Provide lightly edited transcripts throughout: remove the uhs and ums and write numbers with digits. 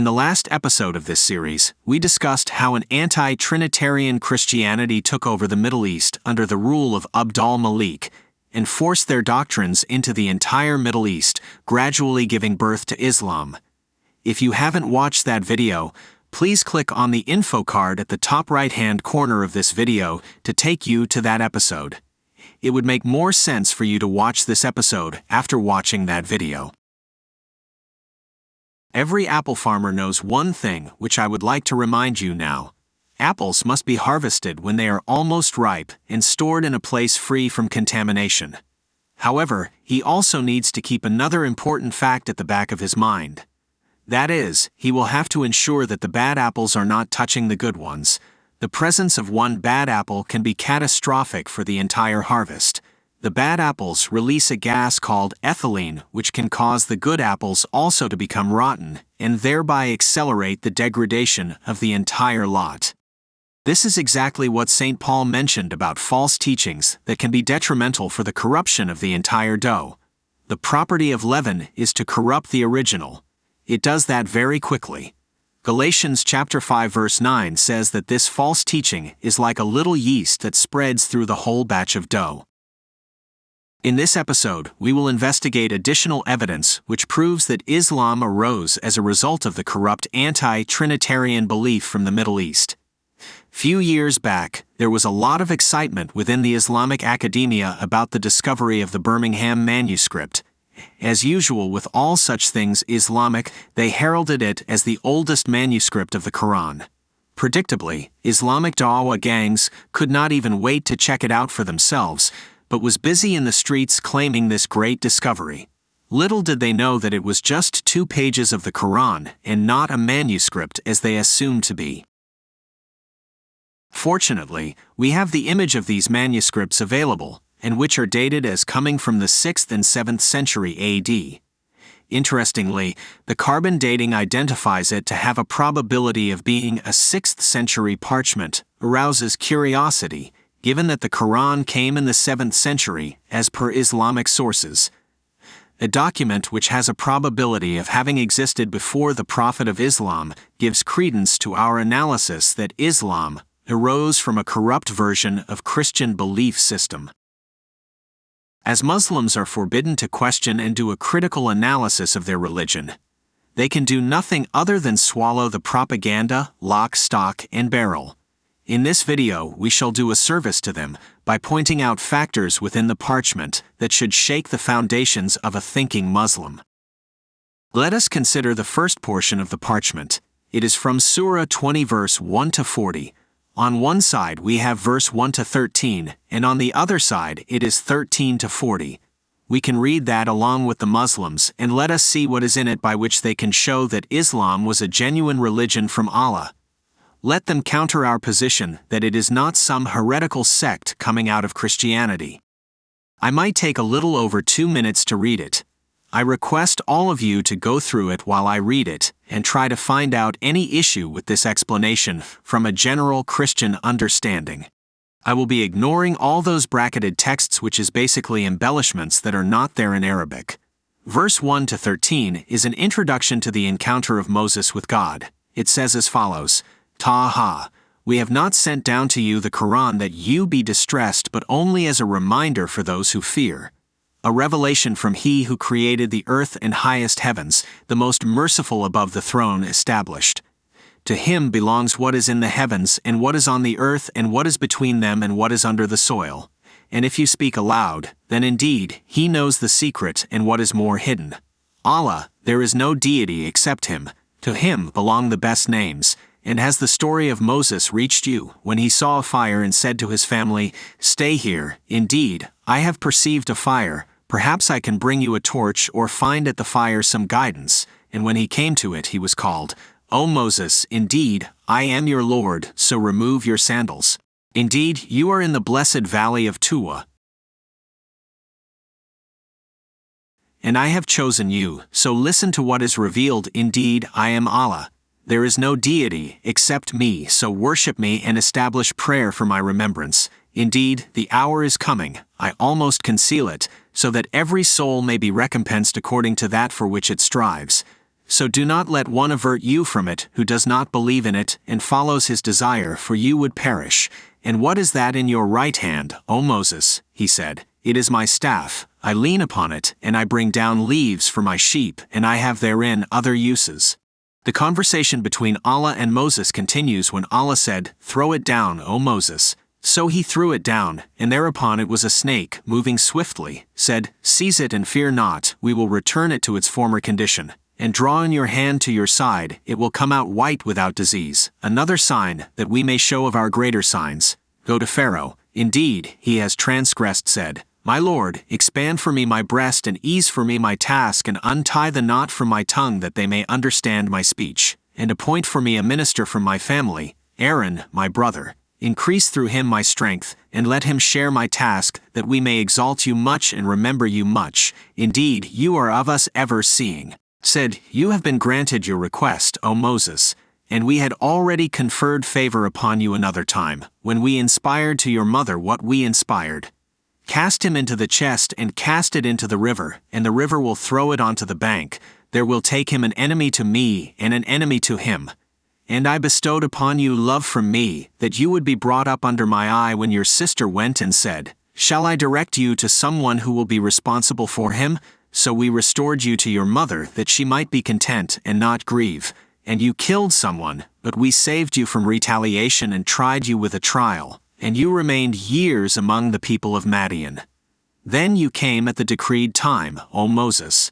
In the last episode of this series, we discussed how an anti-trinitarian Christianity took over the Middle East under the rule of Abd al-Malik and forced their doctrines into the entire Middle East, gradually giving birth to Islam. If you haven't watched that video, please click on the info card at the top right-hand corner of this video to take you to that episode. It would make more sense for you to watch this episode after watching that video. Every apple farmer knows one thing which I would like to remind you now. Apples must be harvested when they are almost ripe and stored in a place free from contamination. However, he also needs to keep another important fact at the back of his mind. That is, he will have to ensure that the bad apples are not touching the good ones. The presence of one bad apple can be catastrophic for the entire harvest. The bad apples release a gas called ethylene, which can cause the good apples also to become rotten, and thereby accelerate the degradation of the entire lot. This is exactly what St. Paul mentioned about false teachings that can be detrimental for the corruption of the entire dough. The property of leaven is to corrupt the original. It does that very quickly. Galatians chapter 5 verse 9 says that this false teaching is like a little yeast that spreads through the whole batch of dough. In this episode, we will investigate additional evidence which proves that Islam arose as a result of the corrupt anti-trinitarian belief from the Middle East. Few years back, there was a lot of excitement within the Islamic academia about the discovery of the Birmingham manuscript. As usual with all such things Islamic, they heralded it as the oldest manuscript of the Quran. Predictably, Islamic Dawah gangs could not even wait to check it out for themselves, but was busy in the streets claiming this great discovery. Little did they know that it was just 2 pages of the Quran and not a manuscript as they assumed to be. Fortunately, we have the image of these manuscripts available, and which are dated as coming from the 6th and 7th century AD. Interestingly, the carbon dating identifies it to have a probability of being a 6th century parchment, arouses curiosity, given that the Quran came in the 7th century, as per Islamic sources. A document which has a probability of having existed before the Prophet of Islam gives credence to our analysis that Islam arose from a corrupt version of Christian belief system. As Muslims are forbidden to question and do a critical analysis of their religion, they can do nothing other than swallow the propaganda, lock, stock, and barrel. In this video, we shall do a service to them by pointing out factors within the parchment that should shake the foundations of a thinking Muslim. Let us consider the first portion of the parchment. It is from Surah 20 verse 1 to 40. On one side we have verse 1 to 13, and on the other side it is 13 to 40. We can read that along with the Muslims and let us see what is in it by which they can show that Islam was a genuine religion from Allah. Let them counter our position that it is not some heretical sect coming out of Christianity. I might take a little over 2 minutes to read it. I request all of you to go through it while I read it and try to find out any issue with this explanation from a general Christian understanding. I will be ignoring all those bracketed texts which is basically embellishments that are not there in Arabic. Verse 1 to 13 is an introduction to the encounter of Moses with God. It says as follows, Taha, we have not sent down to you the Quran that you be distressed but only as a reminder for those who fear. A revelation from He who created the earth and highest heavens, the most merciful above the throne established. To Him belongs what is in the heavens and what is on the earth and what is between them and what is under the soil. And if you speak aloud, then indeed He knows the secret and what is more hidden. Allah, there is no deity except Him. To Him belong the best names. And has the story of Moses reached you, when he saw a fire and said to his family, Stay here, indeed, I have perceived a fire, perhaps I can bring you a torch or find at the fire some guidance, and when he came to it he was called, O Moses, indeed, I am your Lord, so remove your sandals. Indeed, you are in the blessed valley of Tuwa. And I have chosen you, so listen to what is revealed, indeed, I am Allah. There is no deity except me, so worship me and establish prayer for my remembrance. Indeed, the hour is coming, I almost conceal it, so that every soul may be recompensed according to that for which it strives. So do not let one avert you from it who does not believe in it and follows his desire, for you would perish. And what is that in your right hand, O Moses? He said, It is my staff. I lean upon it, and I bring down leaves for my sheep, and I have therein other uses. The conversation between Allah and Moses continues when Allah said, Throw it down, O Moses. So he threw it down, and thereupon it was a snake, moving swiftly, said, Seize it and fear not, we will return it to its former condition. And draw in your hand to your side, it will come out white without disease. Another sign, that we may show of our greater signs. Go to Pharaoh. Indeed, he has transgressed, said, My Lord, expand for me my breast and ease for me my task, and untie the knot from my tongue that they may understand my speech. And appoint for me a minister from my family, Aaron, my brother. Increase through him my strength, and let him share my task, that we may exalt you much and remember you much. Indeed, you are of us ever seeing. Said, You have been granted your request, O Moses, and we had already conferred favor upon you another time, when we inspired to your mother what we inspired. Cast him into the chest and cast it into the river, and the river will throw it onto the bank. There will take him an enemy to me and an enemy to him. And I bestowed upon you love from me, that you would be brought up under my eye when your sister went and said, Shall I direct you to someone who will be responsible for him? So we restored you to your mother, that she might be content and not grieve. And you killed someone, but we saved you from retaliation and tried you with a trial, and you remained years among the people of Madian. Then you came at the decreed time, O Moses.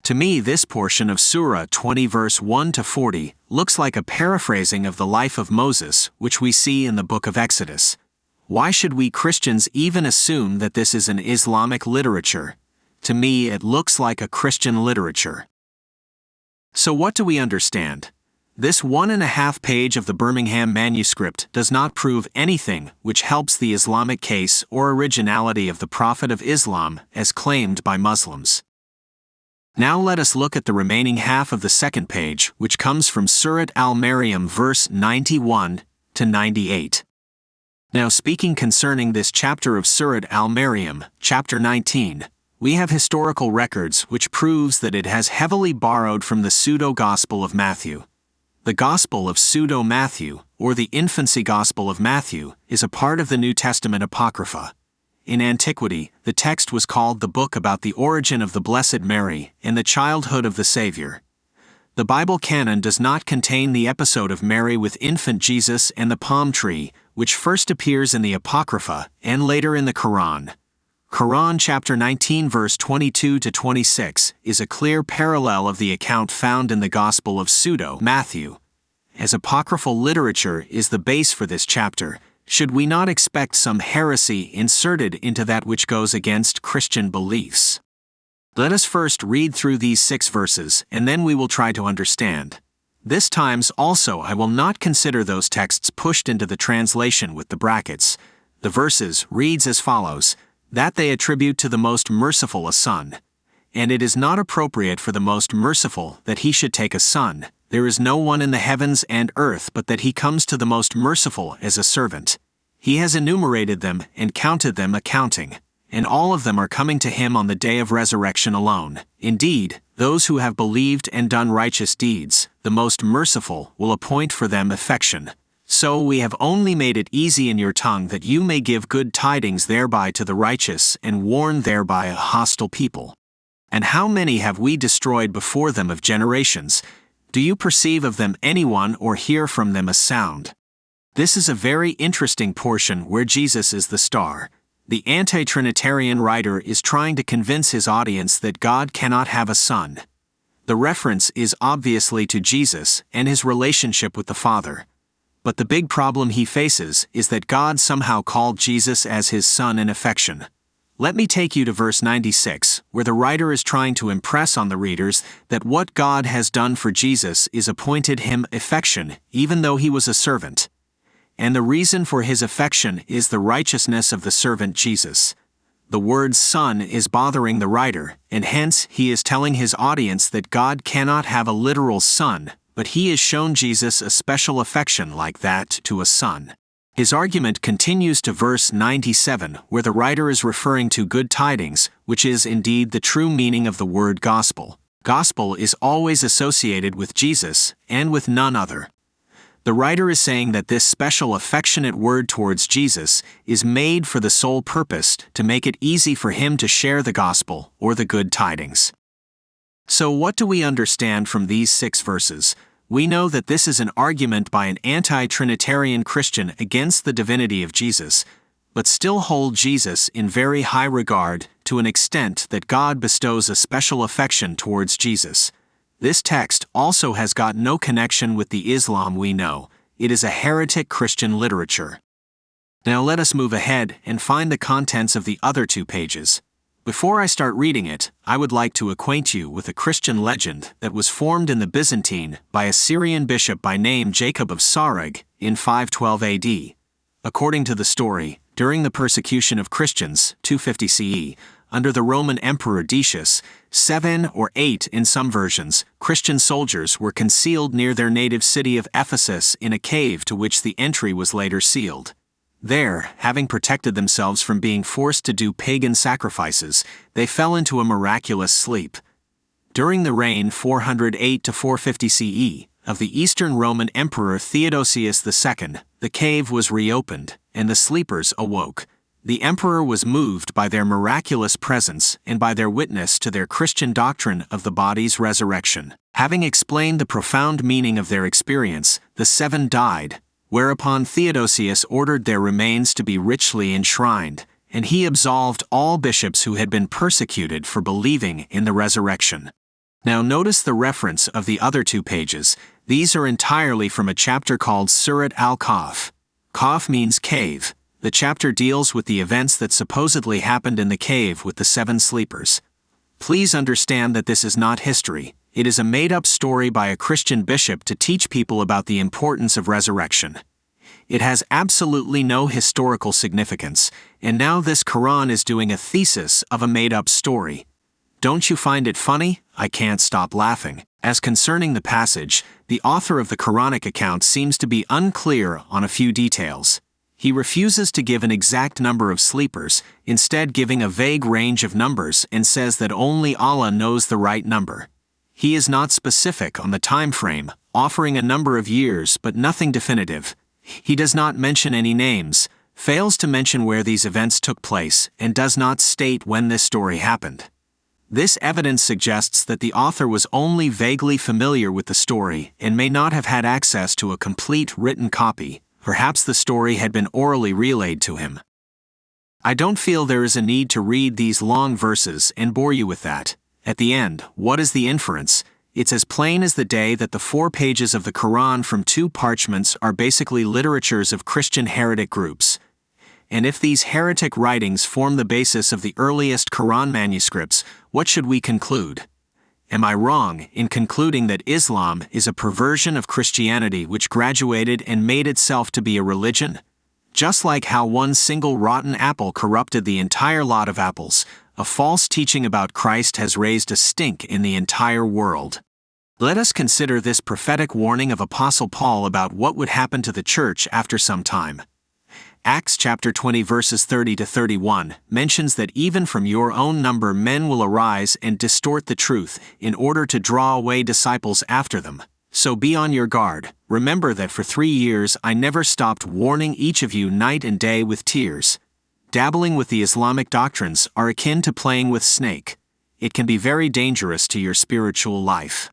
To me, this portion of Surah 20 verse 1 to 40 looks like a paraphrasing of the life of Moses, which we see in the book of Exodus. Why should we Christians even assume that this is an Islamic literature? To me, it looks like a Christian literature. So what do we understand? This 1.5 page of the Birmingham manuscript does not prove anything which helps the Islamic case or originality of the Prophet of Islam as claimed by Muslims. Now let us look at the remaining half of the second page, which comes from Surah Al-Maryam verse 91 to 98. Now speaking concerning this chapter of Surah Al-Maryam, chapter 19, we have historical records which proves that it has heavily borrowed from the pseudo-gospel of Matthew. The Gospel of Pseudo-Matthew, or the Infancy Gospel of Matthew, is a part of the New Testament apocrypha. In antiquity, the text was called the book about the origin of the Blessed Mary and the childhood of the Savior. The Bible canon does not contain the episode of Mary with infant Jesus and the palm tree, which first appears in the apocrypha and later in the Quran. Quran chapter 19 verse 22 to 26 is a clear parallel of the account found in the Gospel of Pseudo-Matthew. As apocryphal literature is the base for this chapter, should we not expect some heresy inserted into that which goes against Christian beliefs? Let us first read through these 6 verses, and then we will try to understand. This times also I will not consider those texts pushed into the translation with the brackets. The verses reads as follows, that they attribute to the most merciful a son. And it is not appropriate for the most merciful that he should take a son. There is no one in the heavens and earth but that he comes to the most merciful as a servant. He has enumerated them and counted them accounting, and all of them are coming to him on the day of resurrection alone. Indeed, those who have believed and done righteous deeds, the most merciful will appoint for them affection. So we have only made it easy in your tongue that you may give good tidings thereby to the righteous and warn thereby a hostile people. And how many have we destroyed before them of generations? Do you perceive of them anyone or hear from them a sound? This is a very interesting portion where Jesus is the star. The anti-trinitarian writer is trying to convince his audience that God cannot have a son. The reference is obviously to Jesus and his relationship with the Father. But the big problem he faces is that God somehow called Jesus as his son in affection. Let me take you to verse 96, where the writer is trying to impress on the readers that what God has done for Jesus is appointed him affection, even though he was a servant. And the reason for his affection is the righteousness of the servant Jesus. The word son is bothering the writer, and hence he is telling his audience that God cannot have a literal son, but he has shown Jesus a special affection like that to a son. His argument continues to verse 97, where the writer is referring to good tidings, which is indeed the true meaning of the word gospel. Gospel is always associated with Jesus and with none other. The writer is saying that this special affectionate word towards Jesus is made for the sole purpose to make it easy for him to share the gospel or the good tidings. So what do we understand from these 6 verses? We know that this is an argument by an anti-trinitarian Christian against the divinity of Jesus, but still hold Jesus in very high regard to an extent that God bestows a special affection towards Jesus. This text also has got no connection with the Islam we know. It is a heretic Christian literature. Now let us move ahead and find the contents of the other 2 pages. Before I start reading it, I would like to acquaint you with a Christian legend that was formed in the Byzantine by a Syrian bishop by name Jacob of Sarag in 512 AD. According to the story, during the persecution of Christians, 250 CE, under the Roman Emperor Decius, 7 or 8 in some versions, Christian soldiers were concealed near their native city of Ephesus in a cave to which the entry was later sealed. There, having protected themselves from being forced to do pagan sacrifices, they fell into a miraculous sleep. During the reign 408 to 450 CE of the Eastern Roman Emperor Theodosius II, the cave was reopened, and the sleepers awoke. The emperor was moved by their miraculous presence and by their witness to their Christian doctrine of the body's resurrection. Having explained the profound meaning of their experience, the 7 died, whereupon Theodosius ordered their remains to be richly enshrined, and he absolved all bishops who had been persecuted for believing in the resurrection. Now notice the reference of the other 2 pages. These are entirely from a chapter called Surah al-Kahf. Kahf means cave. The chapter deals with the events that supposedly happened in the cave with the 7 sleepers. Please understand that this is not history. It is a made-up story by a Christian bishop to teach people about the importance of resurrection. It has absolutely no historical significance, and now this Quran is doing a thesis of a made-up story. Don't you find it funny? I can't stop laughing. As concerning the passage, the author of the Quranic account seems to be unclear on a few details. He refuses to give an exact number of sleepers, instead giving a vague range of numbers and says that only Allah knows the right number. He is not specific on the time frame, offering a number of years but nothing definitive. He does not mention any names, fails to mention where these events took place, and does not state when this story happened. This evidence suggests that the author was only vaguely familiar with the story and may not have had access to a complete written copy. Perhaps the story had been orally relayed to him. I don't feel there is a need to read these long verses and bore you with that. At the end, what is the inference? It's as plain as the day that the 4 pages of the Quran from 2 parchments are basically literatures of Christian heretic groups. And if these heretic writings form the basis of the earliest Quran manuscripts, what should we conclude? Am I wrong in concluding that Islam is a perversion of Christianity which graduated and made itself to be a religion? Just like how one single rotten apple corrupted the entire lot of apples, a false teaching about Christ has raised a stink in the entire world. Let us consider this prophetic warning of Apostle Paul about what would happen to the church after some time. Acts chapter 20 verses 30 to 31 mentions that even from your own number men will arise and distort the truth in order to draw away disciples after them. So be on your guard. Remember that for 3 years I never stopped warning each of you night and day with tears. Dabbling with the Islamic doctrines are akin to playing with snake. It can be very dangerous to your spiritual life.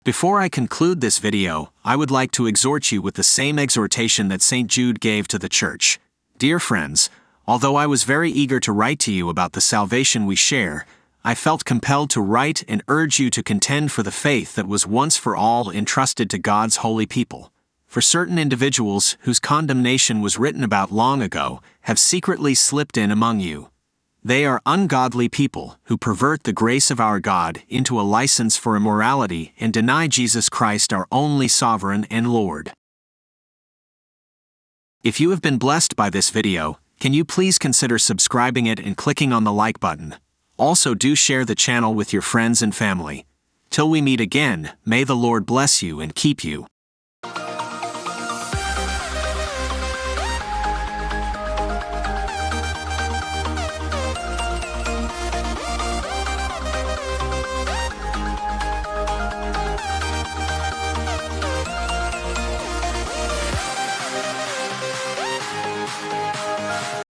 Before I conclude this video, I would like to exhort you with the same exhortation that St. Jude gave to the church. Dear friends, although I was very eager to write to you about the salvation we share, I felt compelled to write and urge you to contend for the faith that was once for all entrusted to God's holy people. For certain individuals whose condemnation was written about long ago have secretly slipped in among you. They are ungodly people who pervert the grace of our God into a license for immorality and deny Jesus Christ our only Sovereign and Lord. If you have been blessed by this video, can you please consider subscribing it and clicking on the like button? Also do share the channel with your friends and family. Till we meet again, may the Lord bless you and keep you.